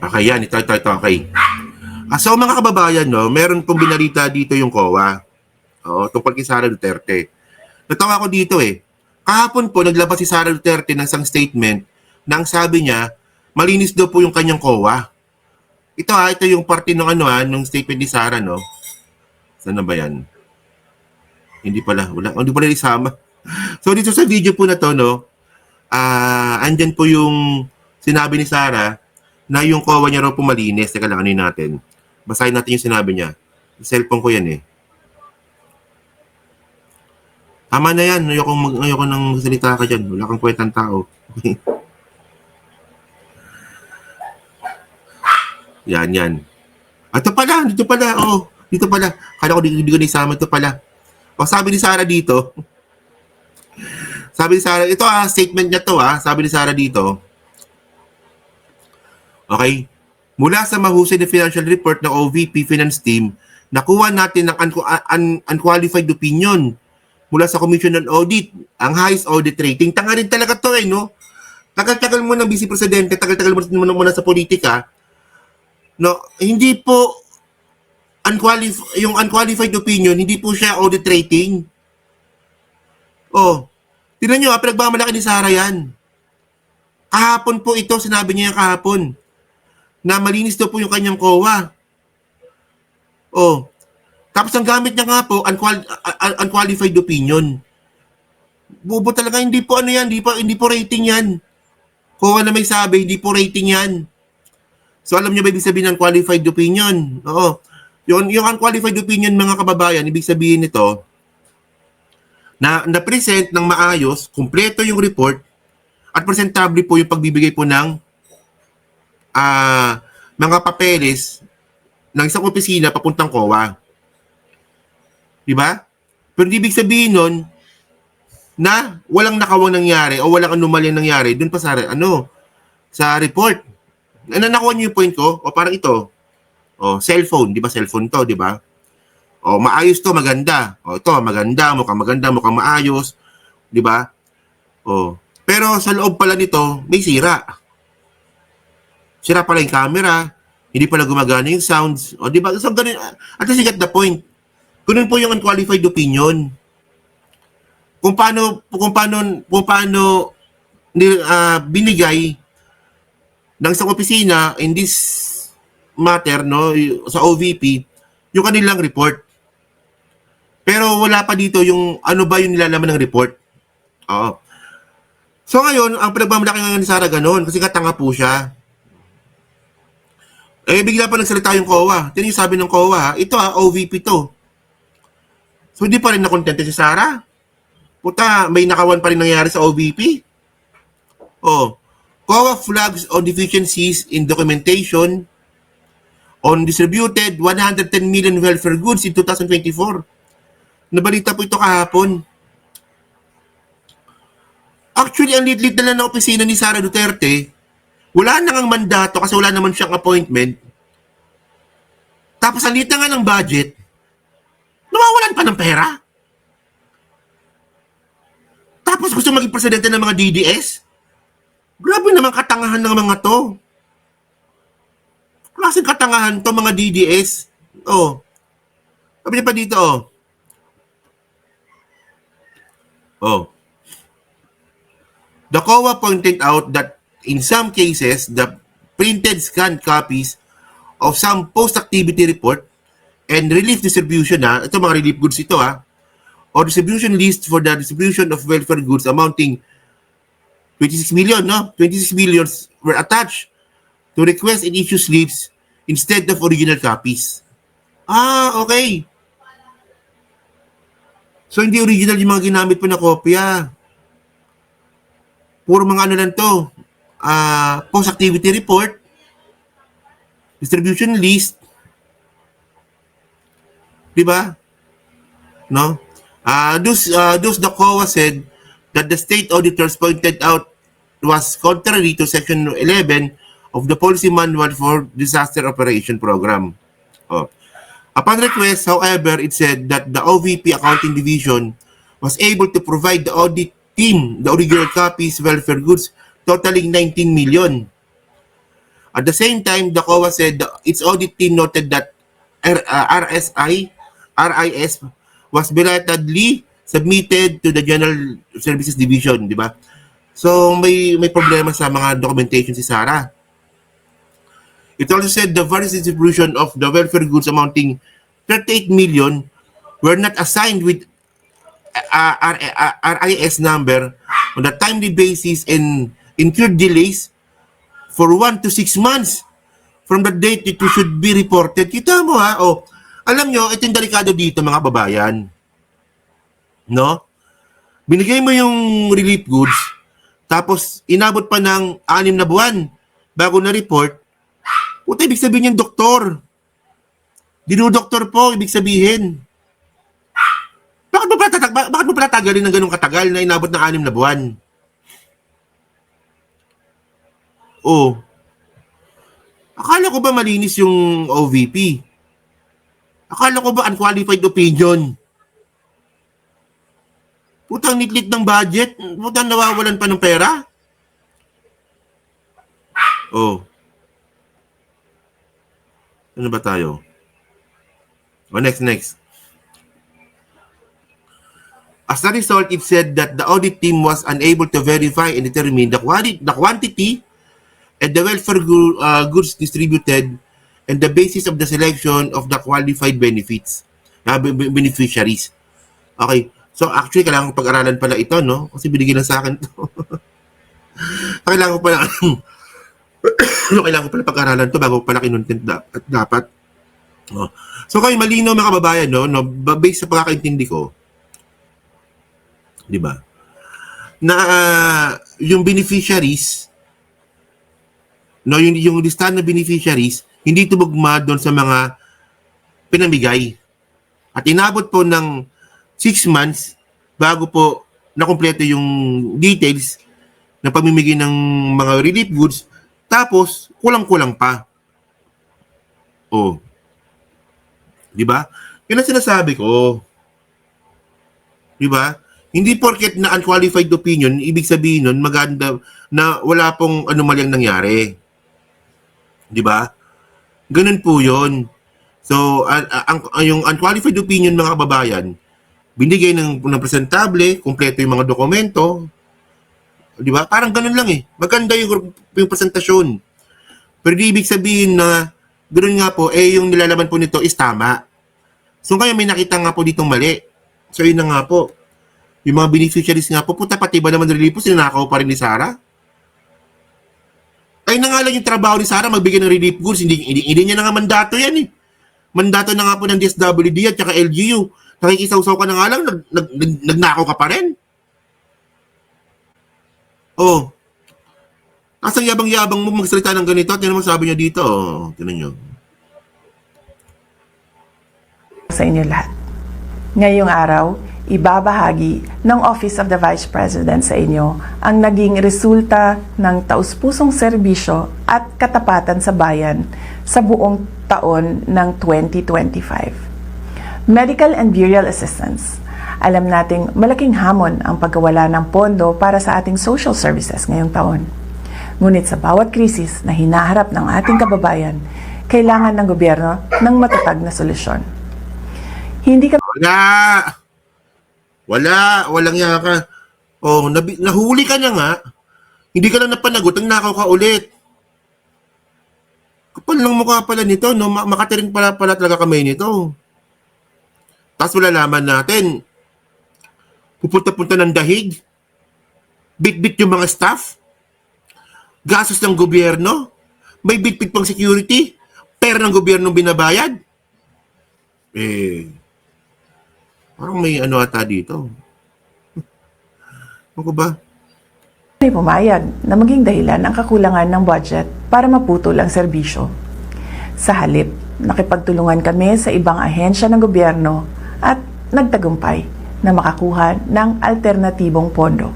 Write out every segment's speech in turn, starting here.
Okay, yan. Ito. Okay. So, mga kababayan, no, meron pong binalita dito yung COA. Tungkol kay Sara Duterte. Natawa ko dito eh. Kahapon po, naglabas si Sara Duterte ng isang statement nang sabi niya, malinis daw po yung kanyang COA. Ito yung parte ng nung statement ni Sara, no? Saan na ba yan? Hindi pala isama. So, dito sa video po na to, no, andyan po yung sinabi ni Sara na yung COA niya raw po malinis. Teka lang, natin. Basahin natin yung sinabi niya. Cellphone ko yan eh. Tama na yan. Ayoko nang magsalita ka dyan. Wala kang kwentang tao. Okay. Yan. Dito pala. Dito pala. Kala ko hindi ko naisama. Ito pala. Sabi ni Sara dito. Ito statement niya to Sabi ni Sara dito. Okay. Mula sa mahusay na financial report ng OVP Finance Team, nakuha natin ng unqualified opinion mula sa Commission on Audit, ang highest audit rating. Tanga rin talaga to no? Tagal-tagal mo ng Vice Presidente, tagal-tagal mo na sa politika. No, hindi po yung unqualified opinion, hindi po siya audit rating. Tignan nyo pinagmamalaki ni Sara yan. Kahapon po ito, sinabi niya kahapon, na malinis daw po yung kanyang COA. Tapos ang gamit niya nga po, unqualified opinion. Bubo talaga, hindi po hindi po rating yan. COA na may sabi, hindi po rating yan. So alam niyo ba ibig sabihin ng qualified opinion? Yung unqualified opinion, mga kababayan, ibig sabihin nito, na na-present ng maayos, kumpleto yung report, at presentable po yung pagbibigay po ng mga papeles ng isang opisina papuntang COA. Diba? Pero ibig sabihin nun na walang nakawang nangyari o walang anomalyang nangyari dun pa sa report. Nakuha niyo yung point ko? Parang ito. Cellphone. Diba? Cellphone to, diba? Maayos to, maganda. Ito, maganda, mukhang maayos. Diba? Pero sa loob pala nito, may sira. Sira pala yung camera, hindi pala gumagana yung sounds. Di ba? So, ganun, at least you get the point. Ganun po yung unqualified opinion. Kung paano binigay ng isang opisina in this matter, no, sa OVP, yung kanilang report. Pero wala pa dito yung ano ba yung nilalaman ng report. So ngayon, ang pinagmamalaki nga ni Sara ganun, kasi katanga po siya. Bigla pa nagsalita yung COA. Yan yung sabi ng COA. Ito OVP to. So hindi pa rin nakontente si Sara. Puta, may nakawan pa rin nangyari sa OVP. COA flags on deficiencies in documentation on distributed 110 million welfare goods in 2024. Nabalita po ito kahapon. Actually, ang lit-lit na lang ng opisina ni Sara Duterte, wala na ngang mandato kasi wala naman siyang appointment. Tapos ang liit na nga ng budget, nawawalan pa ng pera. Tapos gusto maging presidente ng mga DDS? Grabe naman katangahan ng mga to. Klaseng katangahan to mga DDS. Sabi niya pa dito, The COA pointed out that in some cases, the printed scanned copies of some post-activity report and relief distribution, ito mga relief goods ito, or distribution list for the distribution of welfare goods amounting 26 million, no? 26 millions were attached to request and issue slips instead of original copies. Okay. So, hindi original yung mga ginamit po na kopya. Puro mga ano lang to. Post-activity report, distribution list, di ba? No? Those the COA said that the state auditors pointed out was contrary to Section 11 of the Policy Manual for Disaster Operation Program. Upon request, however, it said that the OVP Accounting Division was able to provide the audit team the original copies welfare goods totaling 19 million. At the same time, the COA said its audit team noted that RIS was belatedly submitted to the General Services Division, di ba? So may problema sa mga documentation si Sara. It also said the various distribution of the welfare goods amounting 38 million were not assigned with RIS number on a timely basis and incurred delays for 1 to 6 months from the date it should be reported. Kita mo ha, alam nyo, ito yung delikado dito mga babayan. No? Binigay mo yung relief goods, tapos inabot pa ng 6 na buwan bago na-report. Puta, ibig sabihin yung doktor. Dinudoktor po, ibig sabihin. Bakit mo pala tagalin ng ganung katagal na inabot ng 6 na buwan? Akala ko ba malinis yung OVP? Akala ko ba unqualified opinion? Putang nitlit ng budget? Putang nawawalan pa ng pera? Ano ba tayo? Next. As a result, it said that the audit team was unable to verify and determine the quantity and the welfare goods distributed and the basis of the selection of the qualified beneficiaries. Okay. So actually, kailangan ko pag-aralan pala ito, no? Kasi binigyan lang sa akin ito. kailangan ko pala pag-aralan ito bago pala kinontent dapat. So kayo malinaw mga kababayan, no? Based sa pagkakaintindi ko, di ba? Na yung beneficiaries, no, yung listahan na beneficiaries, hindi tumugma doon sa mga pinamigay. At inabot po ng 6 months bago po nakumpleto yung details ng pamimigay ng mga relief goods, tapos kulang-kulang pa. Di ba? Yun ang sinasabi ko. Di ba? Hindi porket na unqualified opinion, ibig sabihin nun maganda na wala pong anomalyang nangyari. Di ba? Ganun po yun. So, yung unqualified opinion mga kababayan, binigay ng presentable, kumpleto yung mga dokumento. Di ba? Parang ganun lang eh. Maganda yung presentasyon. Pero di ibig sabihin na ganun nga po, yung nilalaman po nito is tama. So, kaya may nakita nga po ditong mali. So, yun na nga po. Yung mga beneficiaries nga po, puta pati ba naman relief po, sinanakaw pa rin ni Sara? Ay na nga lang yung trabaho ni Sara, magbigay ng relief goods. Hindi niya na nga mandato yan eh. Mandato na nga po ng DSWD at saka LGU. Nakikisaw-saw ka na nga lang, nagnakaw ka pa rin. Asang yabang-yabang mo magsalita ng ganito, at yan naman sabi niya dito. Tinan niyo. Sa inyo lahat. Ngayong araw, ibabahagi ng Office of the Vice President sa inyo ang naging resulta ng taus-pusong serbisyo at katapatan sa bayan sa buong taon ng 2025. Medical and burial assistance. Alam nating malaking hamon ang pagkawala ng pondo para sa ating social services ngayong taon. Ngunit sa bawat krisis na hinaharap ng ating kababayan, kailangan ng gobyerno ng matatag na solusyon. Hindi ka... Walang yaka. Nahuli ka na nga. Hindi ka lang napanagot, ang nakaw ka ulit. Kapal lang mukha pala nito, no? Makatiring pala talaga kamay nito. Tapos malalaman natin, pupunta-punta ng dahig, bit-bit yung mga staff, gastos ng gobyerno, may bit-bit pang security, pera ng gobyerno binabayad. Parang may ano ata dito. Ano ba? May pumayag na maging dahilan ang kakulangan ng budget para maputol ang serbisyo. Sa halip, nakipagtulungan kami sa ibang ahensya ng gobyerno at nagtagumpay na makakuha ng alternatibong pondo.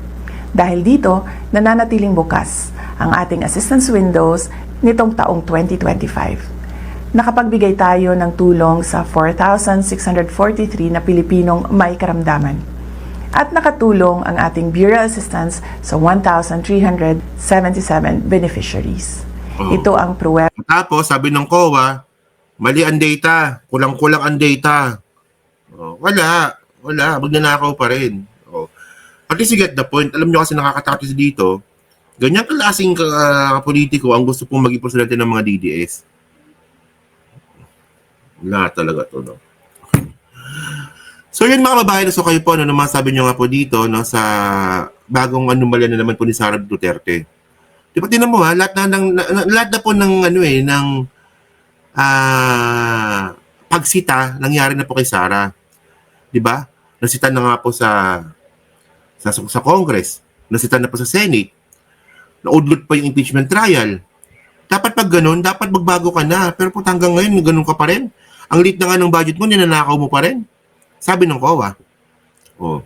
Dahil dito, nananatiling bukas ang ating assistance windows nitong taong 2025. Nakapagbigay tayo ng tulong sa 4,643 na Pilipinong may karamdaman. At nakatulong ang ating burial assistance sa 1,377 beneficiaries. Oh. Ito ang pruweba. Tapos, sabi ng COA, mali ang data, kulang-kulang ang data. Oh, wala, magnanakaw pa rin. Oh. At least you get the point. Alam nyo kasi nakakatakot dito, ganyan klaseng politiko ang gusto pong maging presidente ng mga DDS. Wala talaga to, no? So yun mga babae, so kayo po, ano naman sabi nyo nga po dito, no, sa bagong anomalya na naman po ni Sara Duterte. Di ba tinan mo ha, lahat na po ng pagsita nangyari na po kay Sara. Di ba? Nasita na nga po sa Congress, nasita na po sa Senate, naudlot pa yung impeachment trial. Dapat pag ganun, dapat magbago ka na. Pero po hanggang ngayon, ganun ka pa rin. Ang liit na nga ng budget mo, ninanakaw mo pa rin. Sabi ng COA. Oh.